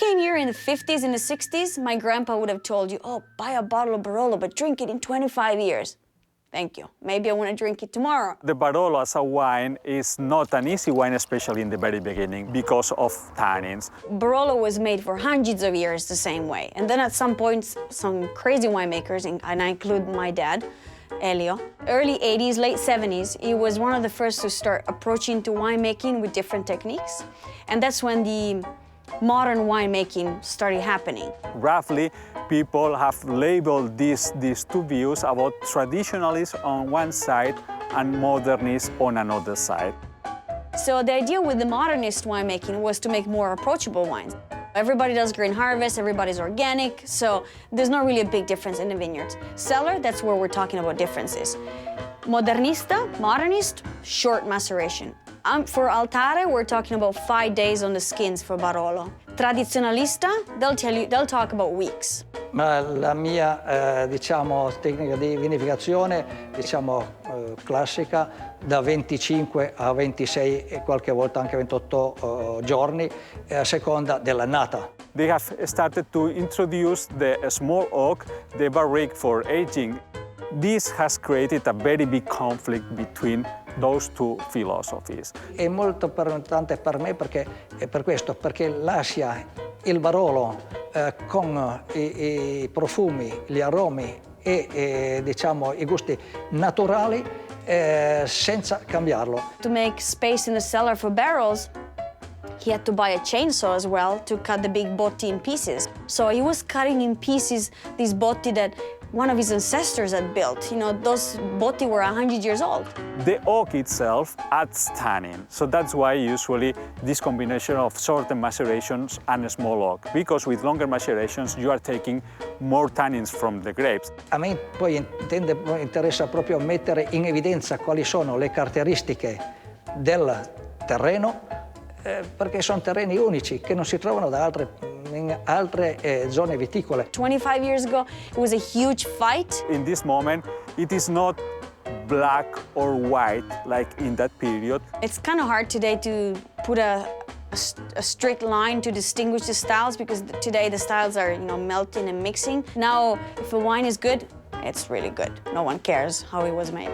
came here in the 50s and the 60s, my grandpa would have told you, oh, buy a bottle of Barolo, but drink it in 25 years. Thank you. Maybe I want to drink it tomorrow. The Barolo as a wine is not an easy wine, especially in the very beginning, because of tannins. Barolo was made for hundreds of years the same way. And then at some point, some crazy winemakers, and I include my dad, Elio, early 80s, late 70s, he was one of the first to start approaching to winemaking with different techniques. And that's when the modern winemaking started happening. Roughly, people have labeled these two views about traditionalists on one side and modernists on another side. So the idea with the modernist winemaking was to make more approachable wines. Everybody does green harvest, everybody's organic, so there's not really a big difference in the vineyards. Cellar, that's where we're talking about differences. Modernist, short maceration. For Altare, we're talking about 5 days on the skins for Barolo. Tradizionalista, they'll talk about weeks. Ma la mia diciamo, tecnica di vinificazione classica da 25 a 26 e qualche volta anche 28 giorni a seconda dell'annata. They have started to introduce the small oak, the barrique for aging. This has created a very big conflict between those two philosophies. È molto importante per me perché lascia il Barolo con i profumi, gli aromi e diciamo, i gusti naturali senza cambiarlo. To make space in the cellar for barrels, he had to buy a chainsaw as well to cut the big botti in pieces. So he was cutting in pieces these botti that one of his ancestors had built. You know, those botti were 100 years old. The oak itself adds tannin, so that's why usually this combination of shortened macerations and small oak, because with longer macerations you are taking more tannins from the grapes. A me poi interessa proprio mettere in evidenza quali sono le caratteristiche del terreno, perché sono terreni unici che non si trovano in altre zone viticole. 25 years ago, it was a huge fight. In this moment, it is not black or white like in that period. It's kind of hard today to put a strict line to distinguish the styles, because today the styles are, you know, melting and mixing. Now, if a wine is good, it's really good. No one cares how it was made.